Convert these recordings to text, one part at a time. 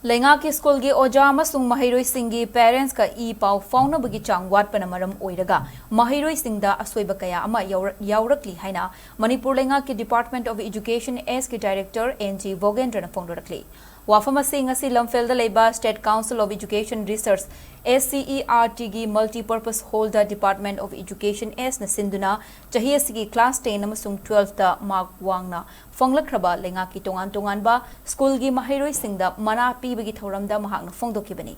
Lenga ki school gi oja amasung Maheiroi singi parents ka pau Phaonabagi Chang Watpana maram oiraga Maheiroi Singda Asoiba kaya ama Yaorakli haina Manipur lenga ki Department of Education SK Director NG Bhogendra na Phaonabagi Wafama sing asi Imphal leba State Council of Education Research SCERT gi Multi-Purpose Holder Department of Education S na sinduna chahi asigi class 10 amasung 12 da mark wangna Phonglakraba lenga ki tongan ba school gi Maheiroi singda mana pibagi thoramda mahakna phongdokibani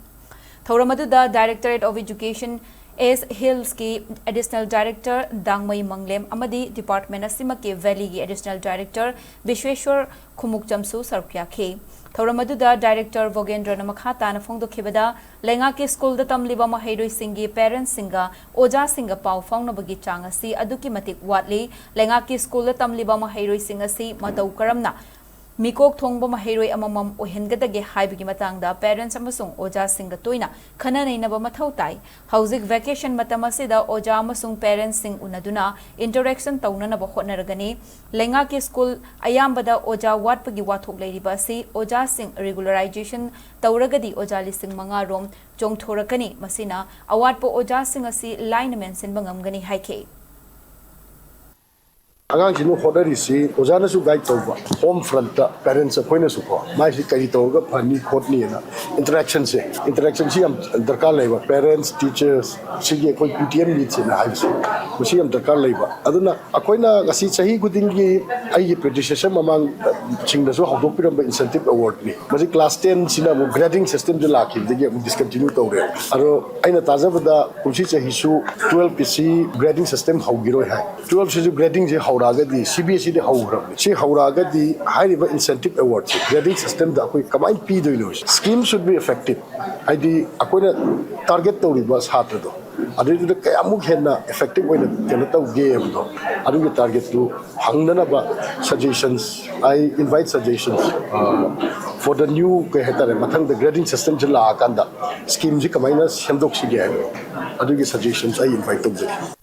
thoramadu Directorate of Education S Hills ki Additional Director Dangmai Manglem amadi Department asimaki Valley ki Additional Director Bishweshwar Khumukchamsu sarpya khe thoramadu Director Bhogendra na makhata na phongdokhibada lenga ki school da tamliba Maheiroi singi parents singa oja singa pau Phaonabagi Chang asi aduki matik watli lenga ki school da tamliba Maheiroi singa si matau karamna Mikok thongba Maheiroi amamam ohengadage haibigi matangda parents amasung oja singa toina khana nainaba mathau tai hauzik vacation matam asida oja amasung parents sing unaduna interaction taunanaba hotnaragani lenga ki school ayambada oja watpagi wathok leiriba si oja sing regularization tauragadi oja lising manga rom chongthorakani masina awatpo oja sing asi lineman sinba ngamgani haike Agang sinu hodari si ojana su guide tawba home front ta parents appointment su ko mai si kari tawga phani khotni na interaction si am darkar laiba parents teachers sigi koi PTM lead se na haisi musi am darkar laiba aduna akoina gasi chahi guding gi ai predecessor mamang chingda su hodok piram ba incentive award ni masi class 10 sina mo grading system de lakhi de gi discontinue tawre aro aina tajabada kumsi chahi su 12 pc grading system hawgiroi hai 12 se grading je Hauragadi, CBSE de Hauragadi. She Hauragadi high incentive awards. Grading system da koi kamai P do ilo. Scheme should be effective. ID akoina target to ribas hatra do. Adu de kayamuk henna effective way na tau game do. Adu ge target to hangna ba suggestions. I invite suggestions for the new kehetare mathang the grading system jila akanda scheme ji kamai na sendok si ge. Adu ge suggestions I invite to.